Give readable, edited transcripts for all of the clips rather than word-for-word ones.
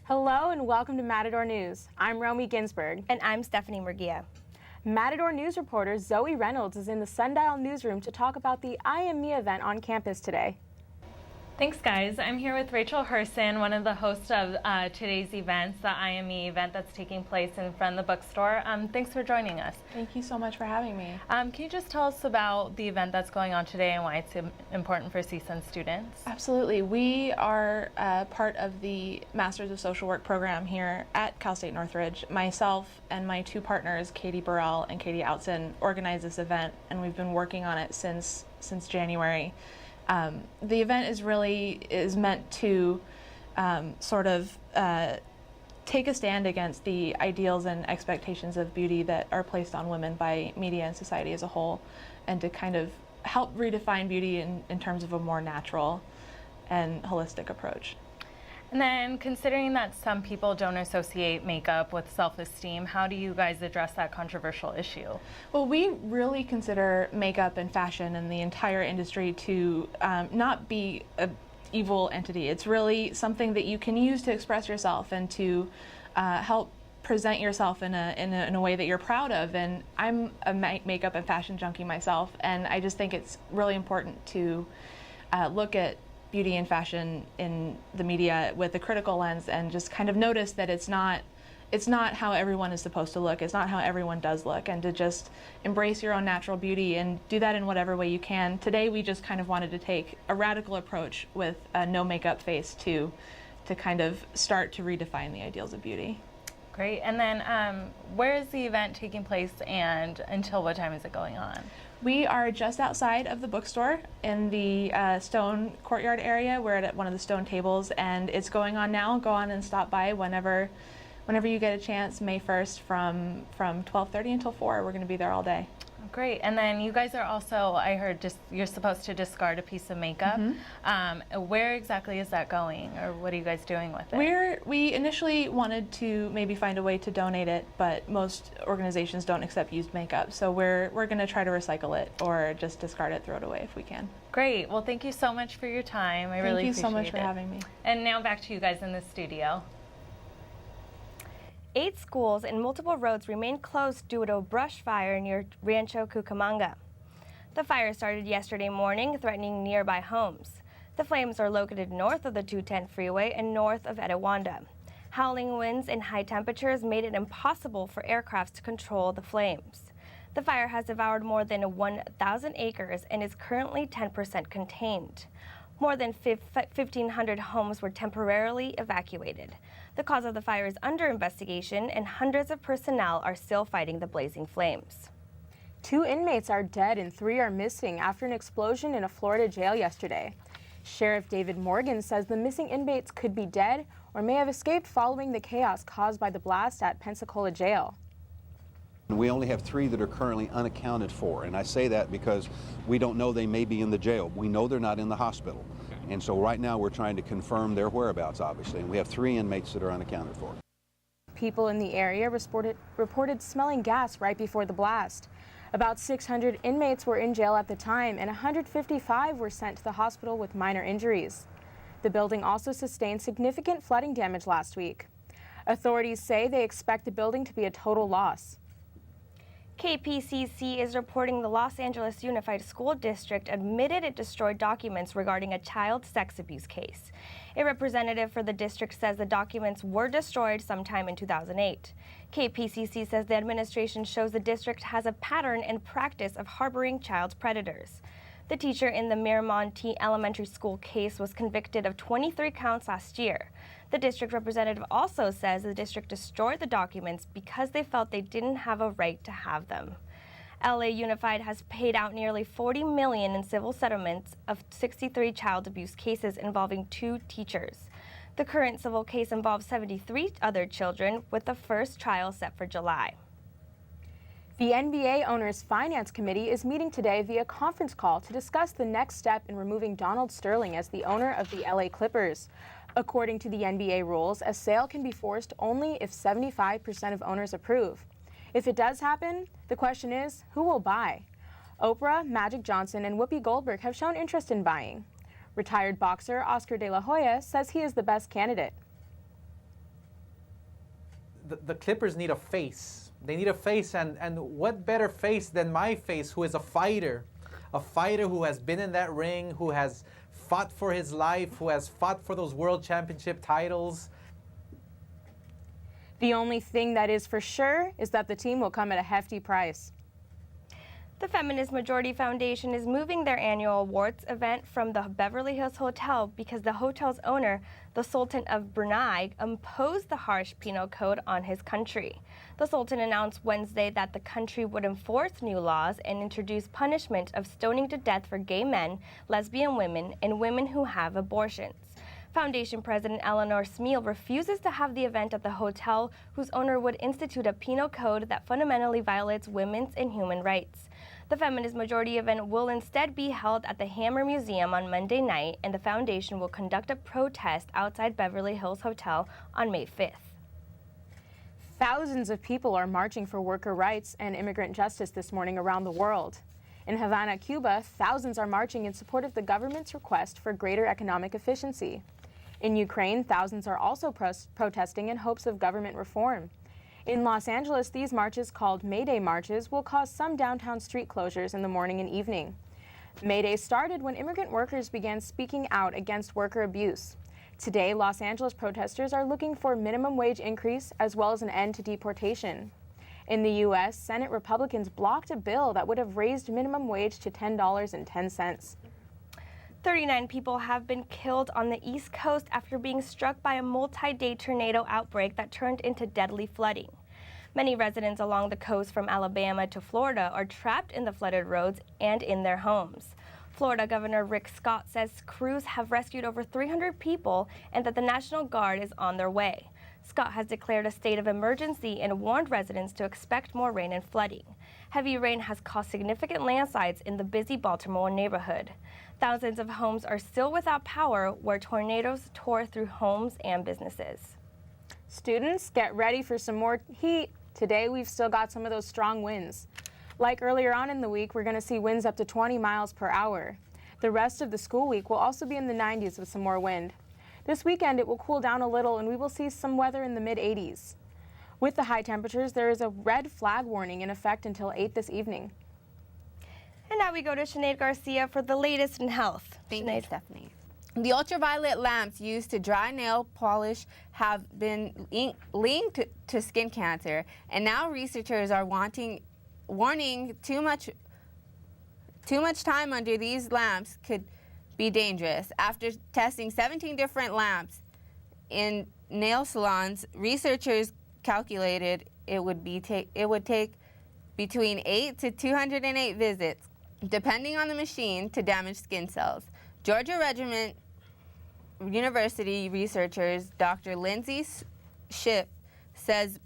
Hello and welcome to Matador News. I'm Romy Ginsberg. And I'm Stephanie Murguia. Matador News reporter Zoe Reynolds is in the Sundial newsroom to talk about the I Am Me event on campus today. Thanks, guys. I'm here with Rachel Hirsen, one of the hosts of today's events, the I Am Me event that's taking place in front of the bookstore. Thanks for joining us. Thank you so much for having me. Can you just tell us about the event that's going on today and why it's important for CSUN students? Absolutely. We are part of the Masters of Social Work program here at Cal State Northridge. Myself and my two partners, Katie Burrell and Katie Outson, organized this event, and we've been working on it since January. The event is meant to sort of take a stand against the ideals and expectations of beauty that are placed on women by media and society as a whole, and to kind of help redefine beauty in terms of a more natural and holistic approach. And then, considering that some people don't associate makeup with self-esteem, how do you guys address that controversial issue? Well, we really consider makeup and fashion and the entire industry to not be an evil entity. It's really something that you can use to express yourself and to help present yourself in a way that you're proud of. And I'm a makeup and fashion junkie myself, and I just think it's really important to look at beauty and fashion in the media with a critical lens and just kind of notice that it's not how everyone is supposed to look. It's not how everyone does look, and to just embrace your own natural beauty and do that in whatever way you can. Today we just kind of wanted to take a radical approach with a no makeup face to kind of start to redefine the ideals of beauty. Great. And then where is the event taking place and until what time is it going on? We are just outside of the bookstore in the stone courtyard area. We're at one of the stone tables, and it's going on now. Go on and stop by whenever you get a chance, May 1st from 12:30 until 4. We're going to be there all day. Great. And then you guys are also, I heard, you're supposed to discard a piece of makeup. Mm-hmm. Where exactly is that going, or what are you guys doing with it? We initially wanted to maybe find a way to donate it, but most organizations don't accept used makeup, so we're going to try to recycle it or just discard it, throw it away if we can. Great. Well, thank you so much for your time. I really appreciate it. Thank you so much for having me. And now back to you guys in the studio. 8 schools and multiple roads remain closed due to a brush fire near Rancho Cucamonga. The fire started yesterday morning, threatening nearby homes. The flames are located north of the 210 freeway and north of Etiwanda. Howling winds and high temperatures made it impossible for aircrafts to control the flames. The fire has devoured more than 1,000 acres and is currently 10% contained. More than 1,500 homes were temporarily evacuated. The cause of the fire is under investigation, and hundreds of personnel are still fighting the blazing flames. 2 inmates are dead and 3 are missing after an explosion in a Florida jail yesterday. Sheriff David Morgan says the missing inmates could be dead or may have escaped following the chaos caused by the blast at Pensacola Jail. We only have 3 that are currently unaccounted for, and I say that because we don't know they may be in the jail. We know they're not in the hospital, and so right now we're trying to confirm their whereabouts, obviously, and we have 3 inmates that are unaccounted for. People in the area reported smelling gas right before the blast. About 600 inmates were in jail at the time, and 155 were sent to the hospital with minor injuries. The building also sustained significant flooding damage last week. Authorities say they expect the building to be a total loss. KPCC is reporting the Los Angeles Unified School District admitted it destroyed documents regarding a child sex abuse case. A representative for the district says the documents were destroyed sometime in 2008. KPCC says the administration shows the district has a pattern and practice of harboring child predators. The teacher in the Miramont Elementary School case was convicted of 23 counts last year. The district representative also says the district destroyed the documents because they felt they didn't have a right to have them. LA Unified has paid out nearly $40 million in civil settlements of 63 child abuse cases involving 2 teachers. The current civil case involves 73 other children, with the first trial set for July. The NBA Owners Finance Committee is meeting today via conference call to discuss the next step in removing Donald Sterling as the owner of the LA Clippers. According to the NBA rules, a sale can be forced only if 75% of owners approve. If it does happen, the question is, who will buy? Oprah, Magic Johnson, and Whoopi Goldberg have shown interest in buying. Retired boxer Oscar De La Hoya says he is the best candidate. the Clippers need a face. They need a face, and what better face than my face, who is a fighter who has been in that ring, who has fought for his life, who has fought for those world championship titles. The only thing that is for sure is that the team will come at a hefty price. The Feminist Majority Foundation is moving their annual awards event from the Beverly Hills Hotel because the hotel's owner, the Sultan of Brunei, imposed the harsh penal code on his country. The Sultan announced Wednesday that the country would enforce new laws and introduce punishment of stoning to death for gay men, lesbian women, and women who have abortions. Foundation President Eleanor Smeal refuses to have the event at the hotel, whose owner would institute a penal code that fundamentally violates women's and human rights. The Feminist Majority event will instead be held at the Hammer Museum on Monday night, and the foundation will conduct a protest outside Beverly Hills Hotel on May 5th. Thousands of people are marching for worker rights and immigrant justice this morning around the world. In Havana, Cuba, thousands are marching in support of the government's request for greater economic efficiency. In Ukraine, thousands are also protesting in hopes of government reform. In Los Angeles, these marches, called May Day marches, will cause some downtown street closures in the morning and evening. May Day started when immigrant workers began speaking out against worker abuse. Today, Los Angeles protesters are looking for minimum wage increase as well as an end to deportation. In the U.S., Senate Republicans blocked a bill that would have raised minimum wage to $10.10. 39 people have been killed on the East Coast after being struck by a multi-day tornado outbreak that turned into deadly flooding. Many residents along the coast from Alabama to Florida are trapped in the flooded roads and in their homes. Florida Governor Rick Scott says crews have rescued over 300 people and that the National Guard is on their way. Scott has declared a state of emergency and warned residents to expect more rain and flooding. Heavy rain has caused significant landslides in the busy Baltimore neighborhood. Thousands of homes are still without power where tornadoes tore through homes and businesses. Students, get ready for some more heat. Today, we've still got some of those strong winds. Like earlier on in the week, we're going to see winds up to 20 miles per hour. The rest of the school week will also be in the 90s with some more wind. This weekend, it will cool down a little and we will see some weather in the mid-80s. With the high temperatures, there is a red flag warning in effect until 8 this evening. And now we go to Shanade Garcia for the latest in health. Thank you, Stephanie. The ultraviolet lamps used to dry nail polish have been linked to skin cancer, and now researchers are warning too much time under these lamps could be dangerous. After testing 17 different lamps in nail salons, researchers calculated it would take between 8 to 208 visits, depending on the machine, to damage skin cells. Georgia Regiment University researchers Dr. Lindsay Shipp says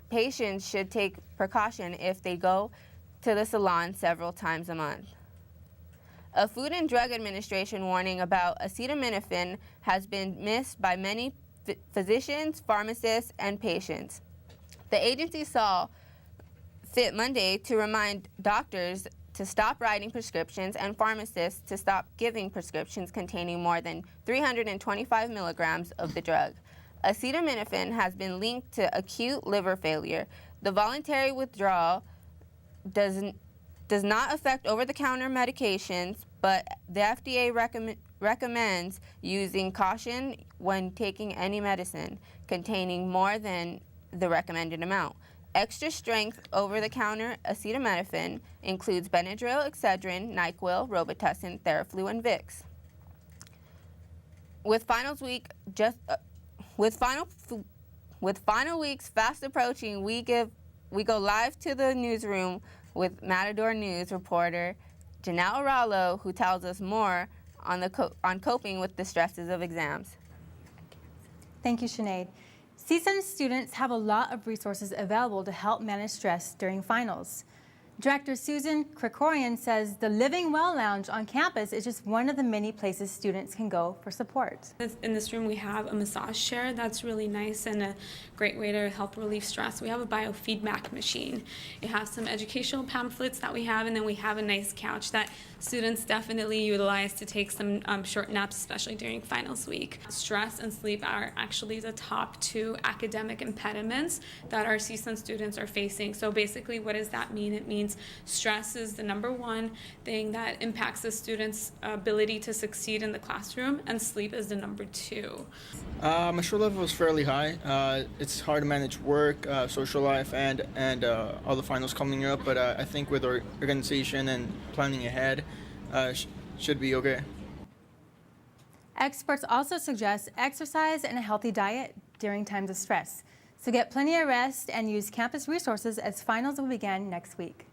patients should take precaution if they go to the salon several times a month. A Food and Drug Administration warning about acetaminophen has been missed by many physicians, pharmacists, and patients. The agency saw fit Monday to remind doctors to stop writing prescriptions and pharmacists to stop giving prescriptions containing more than 325 milligrams of the drug. Acetaminophen has been linked to acute liver failure. The voluntary withdrawal does not affect over-the-counter medications, but the FDA recommends using caution when taking any medicine containing more than the recommended amount. Extra-strength over-the-counter acetaminophen includes Benadryl, Excedrin, NyQuil, Robitussin, Theraflu, and Vicks. With final weeks fast approaching, we go live to the newsroom with Matador News reporter Jeanette Orallo, who tells us more on coping with the stresses of exams. Thank you, Shanade. CSUN students have a lot of resources available to help manage stress during finals. Director Susan Krikorian says the Living Well Lounge on campus is just one of the many places students can go for support. In this room we have a massage chair that's really nice and a great way to help relieve stress. We have a biofeedback machine. We have some educational pamphlets that we have, and then we have a nice couch that students definitely utilize to take some short naps, especially during finals week. Stress and sleep are actually the top 2 academic impediments that our CSUN students are facing. So basically, what does that mean? It means stress is the #1 thing that impacts the student's ability to succeed in the classroom, and sleep is the #2. My stress level is fairly high. It's hard to manage work, social life, and all the finals coming up, but I think with our organization and planning ahead, should be okay. Experts also suggest exercise and a healthy diet during times of stress. So get plenty of rest and use campus resources as finals will begin next week.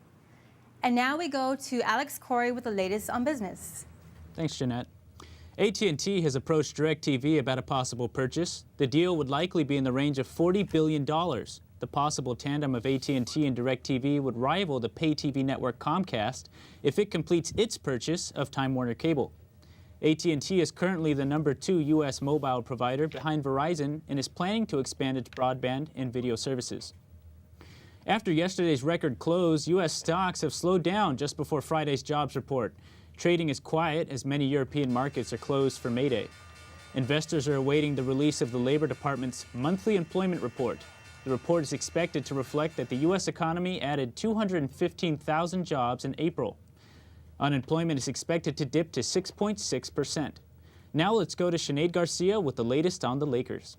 And now we go to Alex Corey with the latest on business. Thanks, Jeanette. AT&T has approached DirecTV about a possible purchase. The deal would likely be in the range of $40 billion. The possible tandem of AT&T and DirecTV would rival the pay TV network Comcast if it completes its purchase of Time Warner Cable. AT&T is currently the #2 U.S. mobile provider behind Verizon and is planning to expand its broadband and video services. After yesterday's record close, U.S. stocks have slowed down just before Friday's jobs report. Trading is quiet as many European markets are closed for May Day. Investors are awaiting the release of the Labor Department's monthly employment report. The report is expected to reflect that the U.S. economy added 215,000 jobs in April. Unemployment is expected to dip to 6.6%. Now let's go to Shanade Garcia with the latest on the Lakers.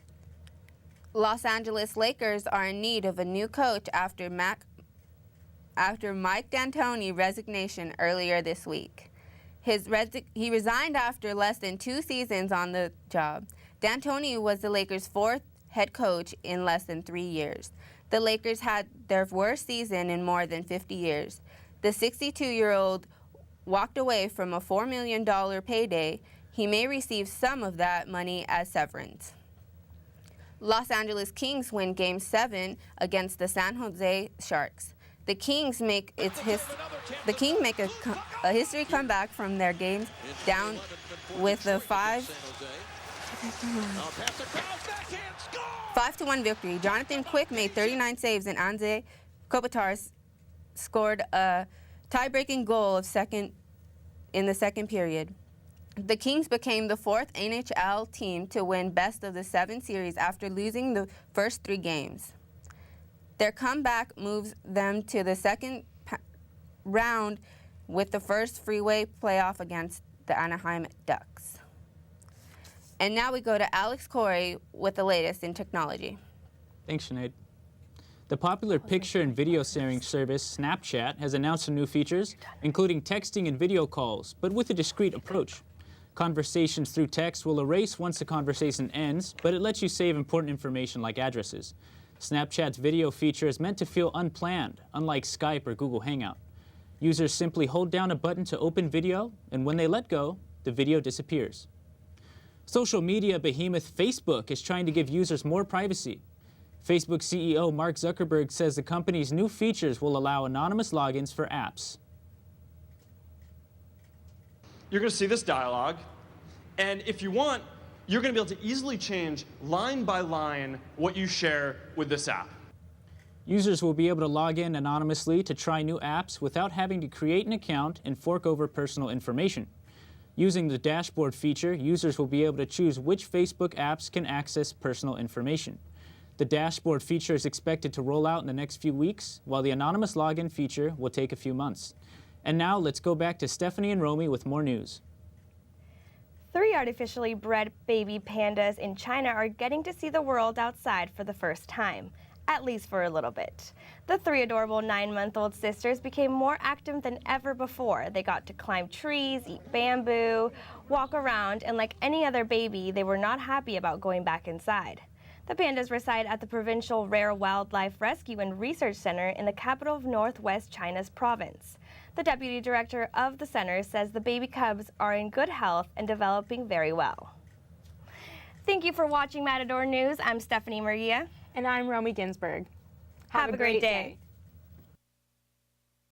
Los Angeles Lakers are in need of a new coach after Mike D'Antoni's resignation earlier this week. He resigned after less than 2 seasons on the job. D'Antoni was the Lakers' 4th head coach in less than 3 years. The Lakers had their worst season in more than 50 years. The 62-year-old walked away from a $4 million payday. He may receive some of that money as severance. Los Angeles Kings win Game 7 against the San Jose Sharks. The Kings make a history comeback from their games down with a 5-1 victory. Jonathan Quick made 39 saves and Anze Kopitar scored a tie-breaking goal in the second period. The Kings became the 4th NHL team to win best of the 7 series after losing the first 3 games. Their comeback moves them to the second round with the first freeway playoff against the Anaheim Ducks. And now we go to Alex Corey with the latest in technology. Thanks, Sinead. The popular picture and video sharing service Snapchat has announced some new features, including texting and video calls, but with a discreet approach. Conversations through text will erase once the conversation ends, but it lets you save important information like addresses. Snapchat's video feature is meant to feel unplanned, unlike Skype or Google Hangout. Users simply hold down a button to open video, and when they let go, the video disappears. Social media behemoth Facebook is trying to give users more privacy. Facebook CEO Mark Zuckerberg says the company's new features will allow anonymous logins for apps. You're going to see this dialogue, and if you want, you're going to be able to easily change line by line what you share with this app. Users will be able to log in anonymously to try new apps without having to create an account and fork over personal information. Using the dashboard feature, users will be able to choose which Facebook apps can access personal information. The dashboard feature is expected to roll out in the next few weeks, while the anonymous login feature will take a few months. And now let's go back to Stephanie and Romy with more news. 3 artificially bred baby pandas in China are getting to see the world outside for the first time, at least for a little bit. The 3 adorable 9-month-old sisters became more active than ever before. They got to climb trees, eat bamboo, walk around, and like any other baby, they were not happy about going back inside. The pandas reside at the Provincial Rare Wildlife Rescue and Research Center in the capital of Northwest China's province. The deputy director of the center says the baby cubs are in good health and developing very well. Thank you for watching Matador News. I'm Stephanie Murguia. And I'm Romy Ginsberg. Have a great day.